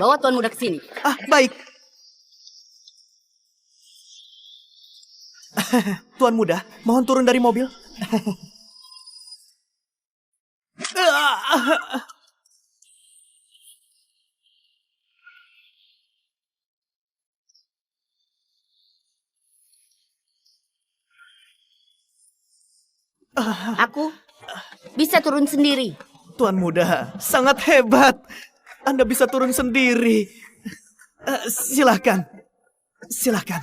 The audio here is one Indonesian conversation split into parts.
Bawa Tuan Muda ke sini. Baik. Tuan Muda, mohon turun dari mobil. Aku bisa turun sendiri. Tuan Muda, sangat hebat. Anda bisa turun sendiri. Silakan. Silakan.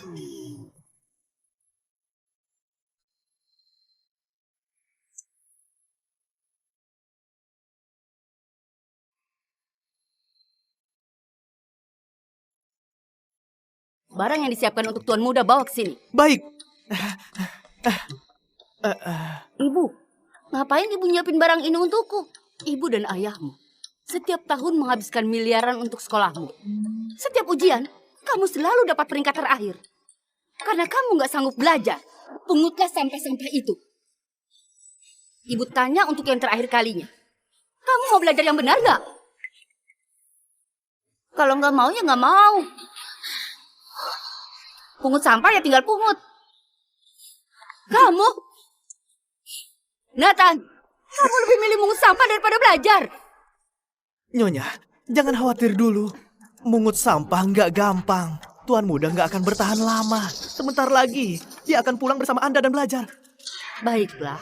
Barang yang disiapkan untuk Tuan Muda bawa ke sini. Baik. Ibu, ngapain ibu nyiapin barang ini untukku? Ibu dan ayahmu setiap tahun menghabiskan miliaran untuk sekolahmu. Setiap ujian, kamu selalu dapat peringkat terakhir. Karena kamu nggak sanggup belajar. Pungutlah sampah-sampah itu. Ibu tanya untuk yang terakhir kalinya. Kamu mau belajar yang benar nggak? Kalau nggak mau ya nggak mau. Pungut sampah ya tinggal pungut. Kamu, Nathan, kamu lebih milih mungut sampah daripada belajar. Nyonya, jangan khawatir dulu. Mungut sampah nggak gampang. Tuan Muda nggak akan bertahan lama. Sebentar lagi, dia akan pulang bersama Anda dan belajar. Baiklah,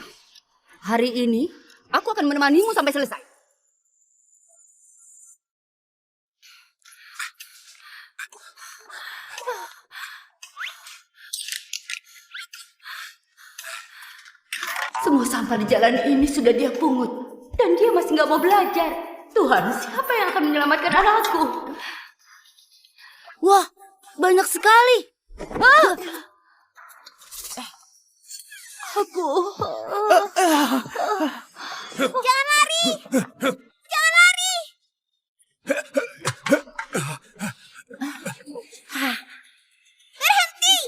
hari ini aku akan menemanimu sampai selesai. Semua sampah di jalan ini sudah dia pungut. Dan dia masih nggak mau belajar. Tuhan, siapa yang akan menyelamatkan anakku? Wah, banyak sekali. Aku... Jangan lari! Jangan lari! Berhenti!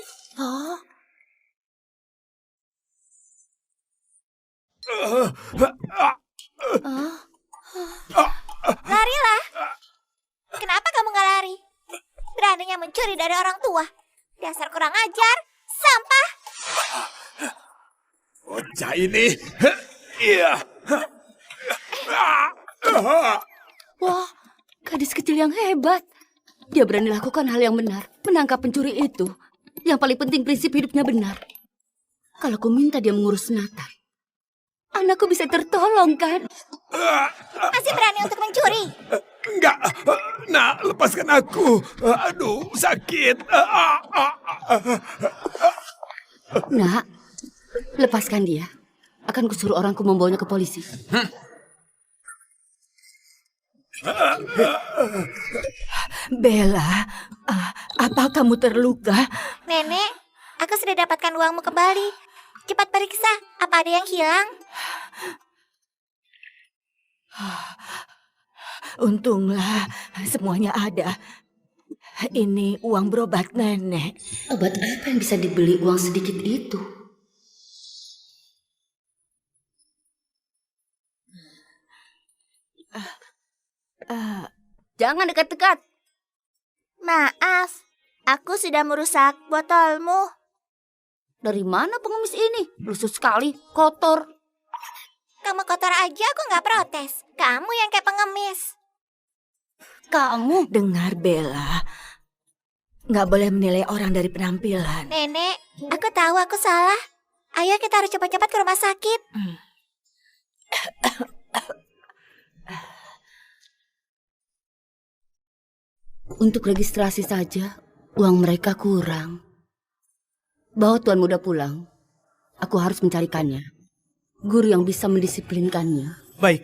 Larilah! Kenapa kamu nggak lari? Beraninya mencuri dari orang tua. Dasar kurang ajar, sampah. Bocah ini. Iya. Wah, gadis kecil yang hebat. Dia berani lakukan hal yang benar, menangkap pencuri itu. Yang paling penting prinsip hidupnya benar. Kalau ku minta dia mengurus Nathan, anakku bisa tertolong kan? Masih berani untuk mencuri. Enggak. Nak, lepaskan aku. Aduh, sakit. Nak, lepaskan dia. Akan kusuruh orangku membawanya ke polisi. Bella, apa kamu terluka? Nenek, aku sudah dapatkan uangmu kembali. Cepat periksa, apa ada yang hilang? Untunglah, semuanya ada. Ini uang berobat nenek. Obat apa yang bisa dibeli uang sedikit itu? Jangan dekat-dekat. Maaf, aku sudah merusak botolmu. Dari mana pengemis ini? Lusuh sekali, kotor. Kamu kotor aja, aku nggak protes. Kamu yang kayak pengemis. Kamu? Dengar Bella, nggak boleh menilai orang dari penampilan. Nenek, aku tahu aku salah. Ayo kita harus cepat-cepat ke rumah sakit. Untuk registrasi saja, uang mereka kurang. Bawa Tuan Muda pulang. Aku harus mencarikannya. Guru yang bisa mendisiplinkannya. Baik.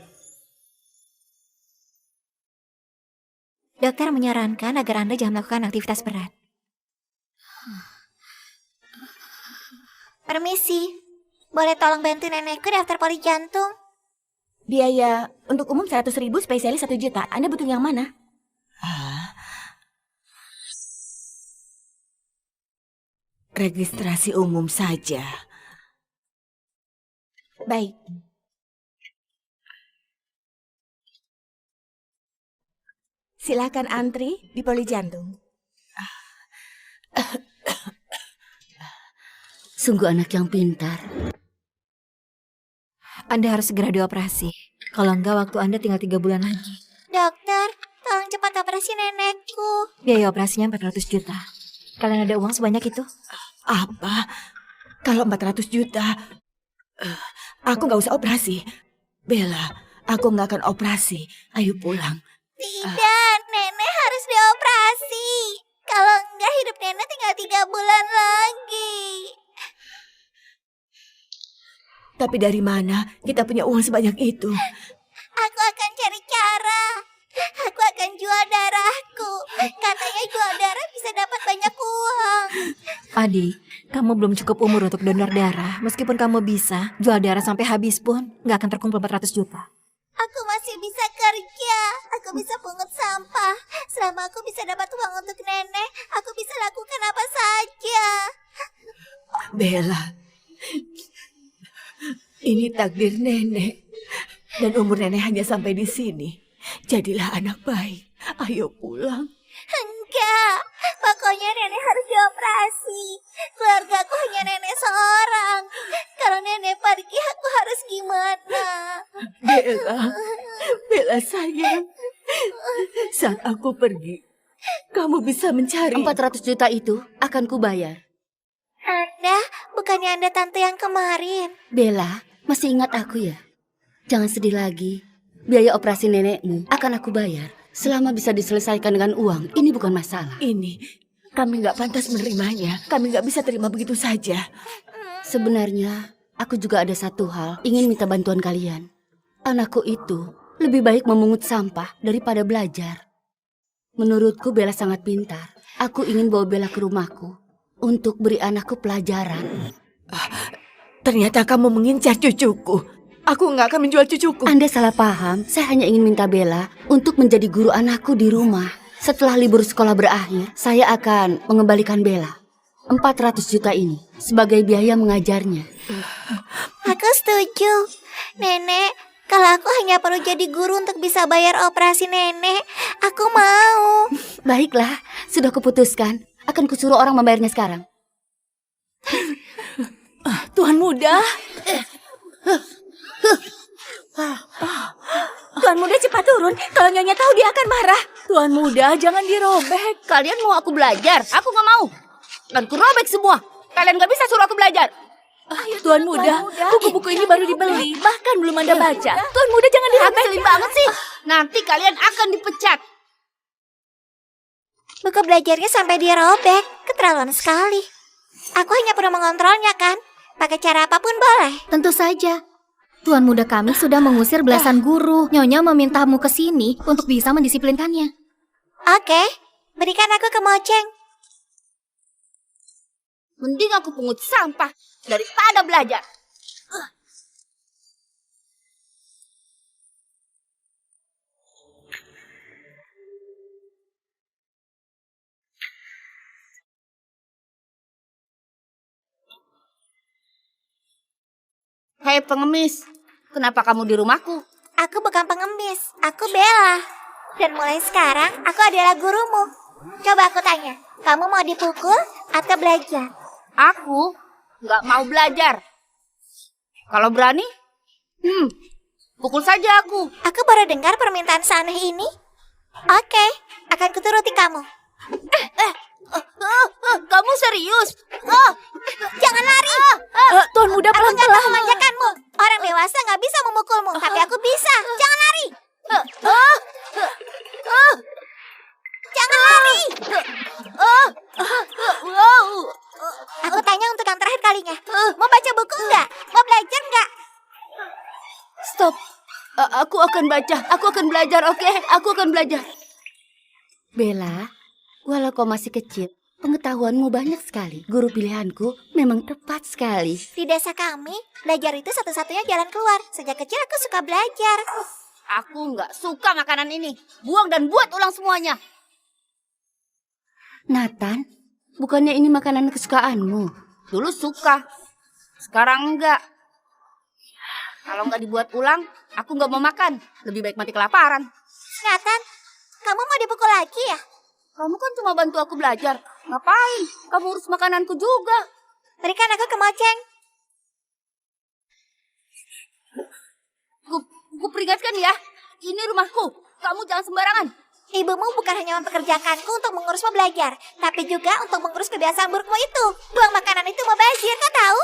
Dokter menyarankan agar Anda jangan melakukan aktivitas berat. Permisi, boleh tolong bantu nenekku daftar poli jantung? Biaya untuk umum 100.000, spesialis 1 juta. Anda butuh yang mana? Registrasi umum saja. Silakan antri di poli jantung. Sungguh anak yang pintar. Anda harus segera dioperasi. Kalau enggak, waktu Anda tinggal 3 bulan lagi. Dokter, tolong cepat operasi nenekku. Biaya operasinya 400 juta. Kalian ada uang sebanyak itu? Apa? Kalau 400 juta, aku nggak usah operasi. Bella, aku nggak akan operasi. Ayo pulang. Tidak, nenek harus dioperasi. Kalau enggak, hidup nenek tinggal 3 bulan lagi. Tapi dari mana kita punya uang sebanyak itu? Aku akan cari cara. Aku akan jual darahku. Katanya jual darah bisa dapat banyak uang. Adi, kamu belum cukup umur untuk donor darah. Meskipun kamu bisa jual darah sampai habis pun, nggak akan terkumpul 400 juta. Aku masih bisa kerja. Aku bisa pungut sampah. Selama aku bisa dapat uang untuk nenek, aku bisa lakukan apa saja. Bella, ini takdir nenek. Dan umur nenek hanya sampai di sini. Jadilah anak baik. Ayo pulang. Enggak, pokoknya nenek harus dioperasi. Keluargaku hanya nenek seorang. Kalau nenek pergi, aku harus gimana? Bella sayang. Saat aku pergi, kamu bisa mencari. 400 juta itu akan kubayar. Anda, bukannya Anda tante yang kemarin? Bella, masih ingat aku ya? Jangan sedih lagi. Biaya operasi nenekmu akan aku bayar. Selama bisa diselesaikan dengan uang, ini bukan masalah. Ini, kami nggak pantas menerimanya. Kami nggak bisa terima begitu saja. Sebenarnya, aku juga ada satu hal ingin minta bantuan kalian. Anakku itu lebih baik memungut sampah daripada belajar. Menurutku Bella sangat pintar. Aku ingin bawa Bella ke rumahku untuk beri anakku pelajaran. Ternyata kamu mengincar cucuku. Aku nggak akan menjual cucuku. Anda salah paham. Saya hanya ingin minta Bella untuk menjadi guru anakku di rumah. Setelah libur sekolah berakhir, saya akan mengembalikan Bella 400 juta ini sebagai biaya mengajarnya. Aku setuju. Nenek, kalau aku hanya perlu jadi guru untuk bisa bayar operasi nenek, aku mau. Baiklah, sudah kuputuskan. Akan kusuruh orang membayarnya sekarang. Tuan muda. Tuan muda cepat turun. Kalau Nyonya tahu dia akan marah. Tuan muda jangan dirobek. Kalian mau aku belajar? Aku nggak mau. Dan kurobek semua. Kalian nggak bisa suruh aku belajar. Ayo, Tuan muda, buku-buku ini baru dibeli. Bahkan belum Anda baca. Tuan muda jangan dirobek. Ngeselin banget sih. Nanti kalian akan dipecat. Buku belajarnya sampai dirobek. Keterlaluan sekali. Aku hanya perlu mengontrolnya kan? Pakai cara apapun boleh. Tentu saja. Tuan muda kami sudah mengusir belasan guru. Nyonya memintamu ke sini untuk bisa mendisiplinkannya. Oke, berikan aku ke Moceng. Mending aku pungut sampah daripada belajar. Hei pengemis, kenapa kamu di rumahku? Aku bukan pengemis, aku Bella. Dan mulai sekarang, aku adalah gurumu. Coba aku tanya, kamu mau dipukul atau belajar? Aku nggak mau belajar. Kalau berani, pukul saja aku. Aku baru dengar permintaan seaneh ini. Oke, akan kuturuti kamu. Kamu serius? Jangan lari. Tuan muda Aku nggak pelan-pelan. mau memanjakanmu. Orang dewasa nggak bisa memukulmu, tapi aku bisa. Jangan lari. Jangan lari. Wow. Aku tanya untuk yang terakhir kalinya. Mau baca buku nggak? Mau belajar nggak? Stop. Aku akan baca. Aku akan belajar, oke? Aku akan belajar. Bella, walau kau masih kecil, pengetahuanmu banyak sekali. Guru pilihanku memang tepat sekali. Di desa kami, belajar itu satu-satunya jalan keluar. Sejak kecil aku suka belajar. Aku nggak suka makanan ini. Buang dan buat ulang semuanya. Nathan, bukannya ini makanan kesukaanmu? Dulu suka, sekarang enggak. Kalau nggak dibuat ulang, aku nggak mau makan. Lebih baik mati kelaparan. Nathan, Kamu mau dipukul lagi ya? Kamu kan cuma bantu aku belajar. Ngapain? Kamu urus makananku juga. Berikan aku kemoceng. Ku peringatkan ya. Ini rumahku. Kamu jangan sembarangan. Ibumu bukan hanya mempekerjakanku untuk mengurusmu belajar, tapi juga untuk mengurus kebiasaan burukmu itu. Buang makanan itu mubazir, kau tahu?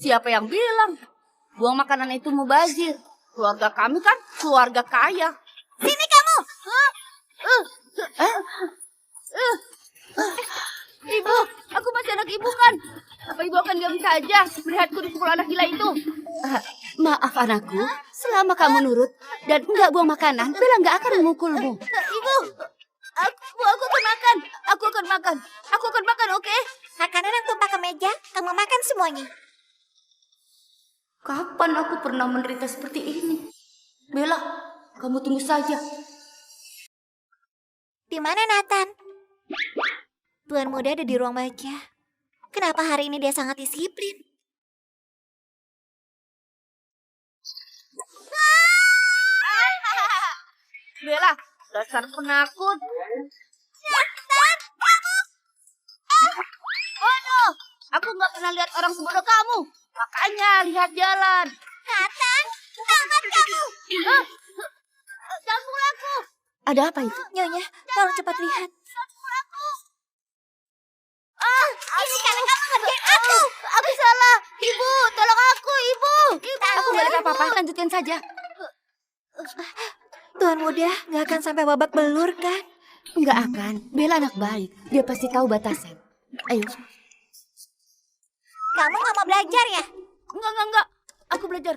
Siapa yang bilang? Buang makanan itu mubazir. Keluarga kami kan keluarga kaya. Sini kamu! Ibu, aku masih anak ibu kan? Apa ibu akan diam saja melihatku dipukul anak gila itu? Maaf anakku, selama kamu nurut dan enggak buang makanan, Bella enggak akan memukulmu. Ibu, aku akan makan. Aku akan makan. Aku akan makan, oke? Makanan yang tumpah ke meja, kamu makan semuanya. Kapan aku pernah menderita seperti ini? Bella, kamu tunggu saja. Di mana Nathan? Tuan muda ada di ruang baca. Kenapa hari ini dia sangat disiplin? Bella, dasar penakut. Nathan, kamu! Waduh, aku nggak pernah lihat orang sebodoh kamu. Makanya lihat jalan. Nathan, tamat kamu! Jangan pukul aku. Ada apa itu? Nyonya, tolong cepat lihat. Ini karena kamu ngerjain aku. Aku salah. Ibu, tolong aku, Ibu. Aku nggak lihat apa-apa. Lanjutkan saja. Tuan muda gak akan sampai babak belur kan? Nggak akan. Bella anak baik. Dia pasti tahu batasan. Ayo. Kamu gak mau belajar ya? Enggak. Aku belajar.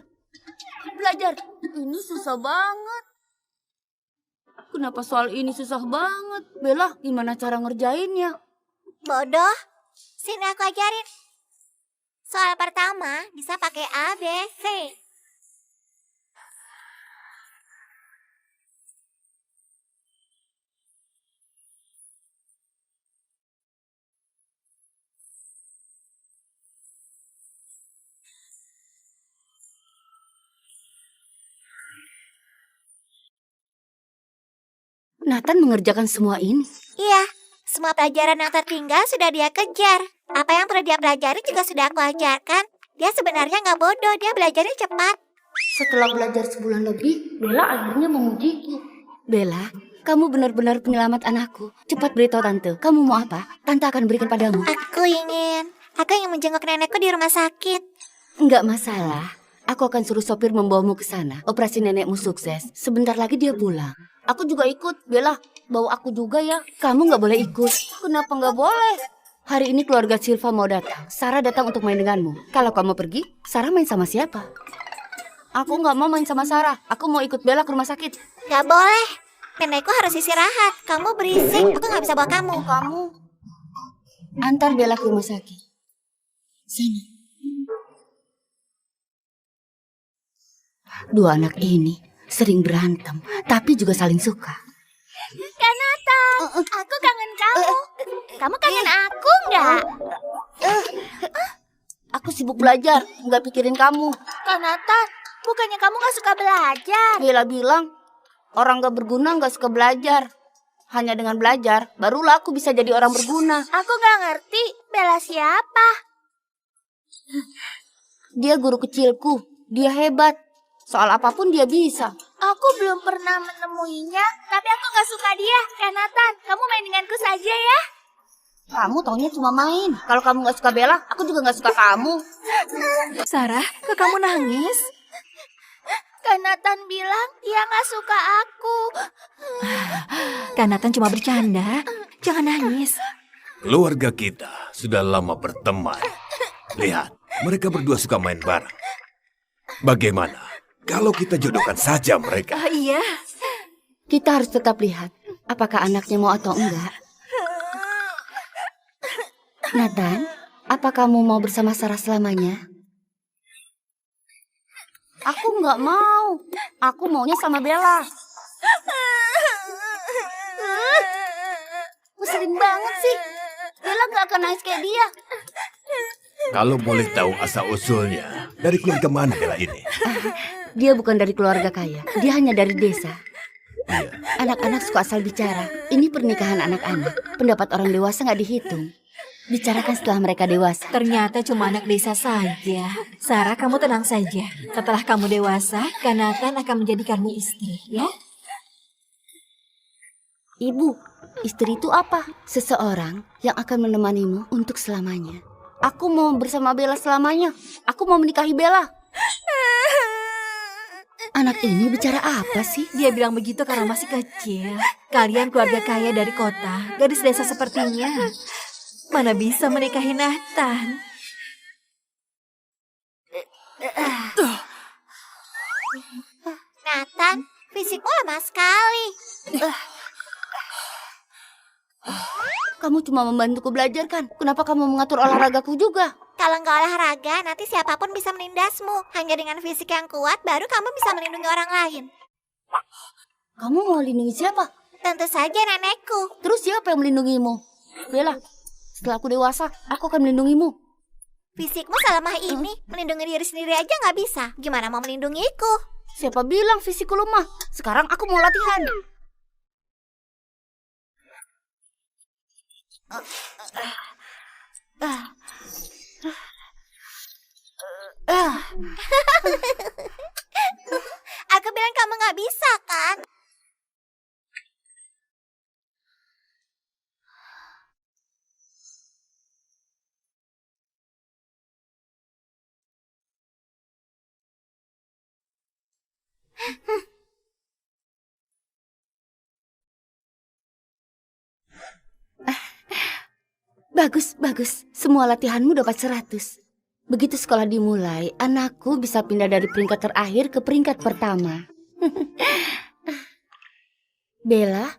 Belajar. Ini susah banget. Kenapa soal ini susah banget? Bella, gimana cara ngerjainnya? Bodoh. Sini aku ajarin. Soal pertama bisa pakai A, B, C. Nathan mengerjakan semua ini. Iya, semua pelajaran yang tertinggal sudah dia kejar. Apa yang perlu dia pelajari juga sudah aku ajarkan. Dia sebenarnya nggak bodoh, dia belajarnya cepat. Setelah belajar sebulan lebih, Bella akhirnya memujiku. Bella, kamu benar-benar penyelamat anakku. Cepat beritahu tante, kamu mau apa? Tante akan berikan padamu. Aku ingin menjenguk nenekku di rumah sakit. Enggak masalah. Aku akan suruh sopir membawamu ke sana. Operasi nenekmu sukses. Sebentar lagi dia pulang. Aku juga ikut. Bella, bawa aku juga ya. Kamu nggak boleh ikut. Kenapa nggak boleh? Hari ini keluarga Silva mau datang. Sarah datang untuk main denganmu. Kalau kamu pergi, Sarah main sama siapa? Aku nggak mau main sama Sarah. Aku mau ikut Bella ke rumah sakit. Nggak boleh. Nenekku harus istirahat. Kamu berisik. Aku nggak bisa bawa kamu. Kamu antar Bella ke rumah sakit. Sini. Dua anak ini sering berantem, tapi juga saling suka. Kak Nathan, aku kangen kamu. Kamu kangen aku nggak? Aku sibuk belajar, nggak pikirin kamu. Kak Nathan, bukannya kamu nggak suka belajar? Bella bilang, orang nggak berguna nggak suka belajar. Hanya dengan belajar, barulah aku bisa jadi orang berguna. Aku nggak ngerti. Bella siapa? Dia guru kecilku, dia hebat. Soal apapun dia bisa. Aku belum pernah menemuinya, tapi aku nggak suka dia. Kak Nathan, kamu main denganku saja ya. Kamu taunya cuma main. Kalau kamu nggak suka Bella, aku juga nggak suka kamu. Sarah, kok kamu nangis? Kak Nathan bilang dia nggak suka aku. Kak Nathan cuma bercanda. Jangan nangis. Keluarga kita sudah lama berteman. Lihat, mereka berdua suka main bareng. Bagaimana kalau kita jodohkan saja mereka? Iya. Kita harus tetap lihat apakah anaknya mau atau enggak. Nathan, apa kamu mau bersama Sarah selamanya? Aku nggak mau. Aku maunya sama Bella. Ngeselin banget sih. Bella nggak akan nangis kayak dia. Kalau boleh tahu asal-usulnya, dari keluarga mana Bella ini? Dia bukan dari keluarga kaya. Dia hanya dari desa. Iya. Anak-anak suka asal bicara. Ini pernikahan anak-anak. Pendapat orang dewasa nggak dihitung. Bicarakan setelah mereka dewasa. Ternyata cuma anak desa saja. Sarah, kamu tenang saja. Setelah kamu dewasa, Kanatan akan menjadikanmu istri, ya? Ibu, istri itu apa? Seseorang yang akan menemanimu untuk selamanya. Aku mau bersama Bella selamanya. Aku mau menikahi Bella. Anak ini bicara apa sih? Dia bilang begitu karena masih kecil. Kalian keluarga kaya dari kota, gadis desa sepertinya. Mana bisa menikahi Nathan? Nathan, fisikmu lemah sekali. Kamu cuma membantuku belajar kan? Kenapa kamu mengatur olahragaku juga? Kalau nggak olahraga, nanti siapapun bisa menindasmu. Hanya dengan fisik yang kuat, baru kamu bisa melindungi orang lain. Kamu mau lindungi siapa? Tentu saja nenekku. Terus siapa yang melindungimu? Bella, setelah aku dewasa, aku akan melindungimu. Fisikmu selemah ini, melindungi diri sendiri aja nggak bisa. Gimana mau melindungiku? Siapa bilang fisikku lemah? Sekarang aku mau latihan. Aku bilang kamu nggak bisa kan? Bagus, bagus. Semua latihanmu dapat 100. Begitu sekolah dimulai, anakku bisa pindah dari peringkat terakhir ke peringkat pertama. Bella,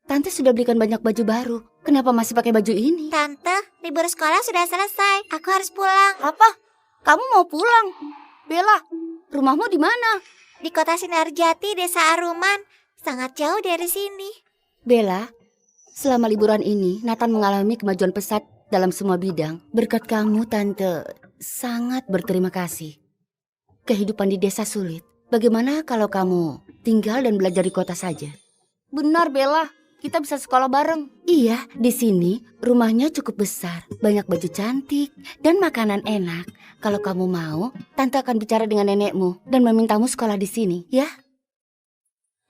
Tante sudah belikan banyak baju baru. Kenapa masih pakai baju ini? Tante, libur sekolah sudah selesai. Aku harus pulang. Apa? Kamu mau pulang? Bella, rumahmu di mana? Di kota Sinarjati, desa Aruman. Sangat jauh dari sini. Bella, selama liburan ini, Nathan mengalami kemajuan pesat dalam semua bidang. Berkat kamu, Tante sangat berterima kasih. Kehidupan di desa sulit. Bagaimana kalau kamu tinggal dan belajar di kota saja? Benar, Bella. Kita bisa sekolah bareng. Iya, di sini rumahnya cukup besar. Banyak baju cantik dan makanan enak. Kalau kamu mau, Tante akan bicara dengan nenekmu dan memintamu sekolah di sini, ya?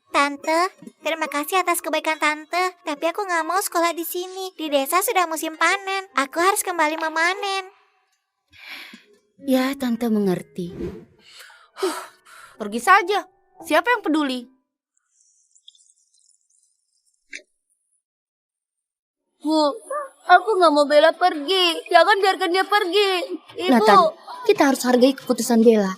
Tante, terima kasih atas kebaikan Tante. Tapi aku nggak mau sekolah di sini. Di desa sudah musim panen. Aku harus kembali memanen. Ya, Tante mengerti. Pergi saja. Siapa yang peduli? Bu, aku nggak mau Bella pergi. Jangan biarkan dia pergi. Ibu. Nathan, kita harus hargai keputusan Bella.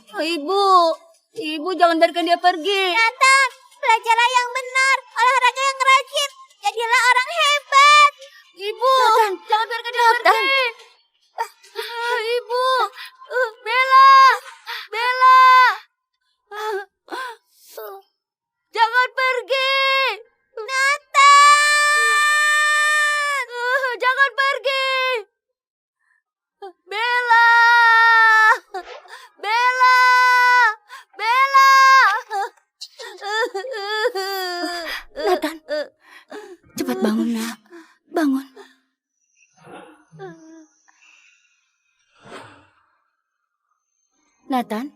Ibu jangan biarkan dia pergi. Nathan, belajarlah yang benar. Olahraga yang rajin. Jadilah orang hebat. Ibu, Nathan, jangan biarkan dia pergi. Ibu, Bella, Bella. Jangan pergi. Nathan! Jangan pergi. Bella. Bella. Bella. Nathan, cepat bangun, Nak. Bangun. Nathan,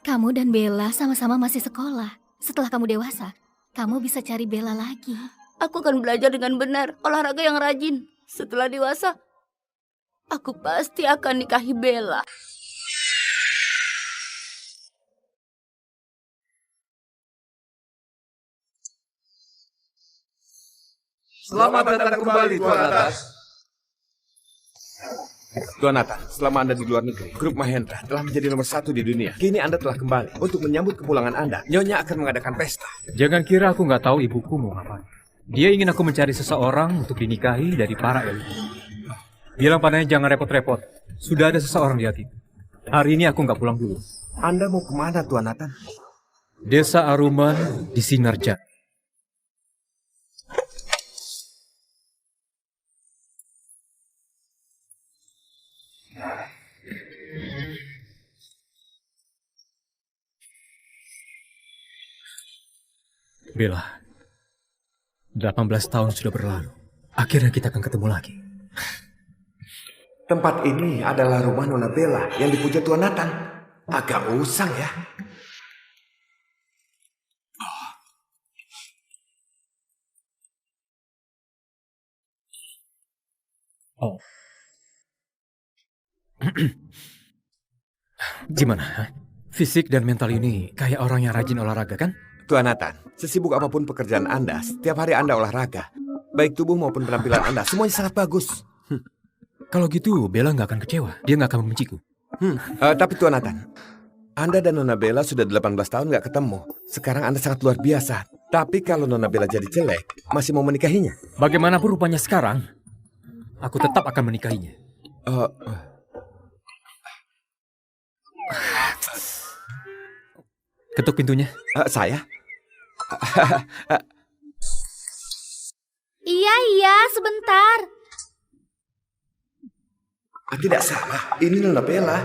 Kamu dan Bella sama-sama masih sekolah. Setelah kamu dewasa, kamu bisa cari Bella lagi. aku akan belajar dengan benar, olahraga yang rajin. Setelah dewasa, aku pasti akan nikahi Bella. Selamat datang kembali, Tuan Atas. Tuan Nathan, selama Anda di luar negeri, grup Mahendra telah menjadi nomor 1 di dunia. Kini Anda telah kembali. Untuk menyambut kepulangan Anda, Nyonya akan mengadakan pesta. Jangan kira aku nggak tahu ibuku mau ngapain. Dia ingin aku mencari seseorang untuk dinikahi dari para elit. Bilang padanya jangan repot-repot. Sudah ada seseorang di hati. Hari ini aku nggak pulang dulu. Anda mau kemana, Tuan Nathan? Desa Aruman di Sinarjati. Bella, 18 tahun sudah berlalu. Akhirnya kita akan ketemu lagi. Tempat ini adalah rumah Nona Bella yang dipuja Tuan Nathan. Agak usang ya. Oh. Gimana? Ha? Fisik dan mental ini kayak orang yang rajin olahraga kan? Tuan Nathan, sesibuk apapun pekerjaan Anda, setiap hari Anda olahraga. Baik tubuh maupun penampilan Anda, semuanya sangat bagus. Kalau gitu, Bella nggak akan kecewa. Dia nggak akan membenciku. Tapi Tuan Nathan, Anda dan Nona Bella sudah 18 tahun nggak ketemu. Sekarang Anda sangat luar biasa. Tapi kalau Nona Bella jadi jelek, masih mau menikahinya? Bagaimanapun rupanya sekarang, aku tetap akan menikahinya. Ketuk pintunya. Saya? Iya, sebentar. Tidak salah, ini Nona Bella.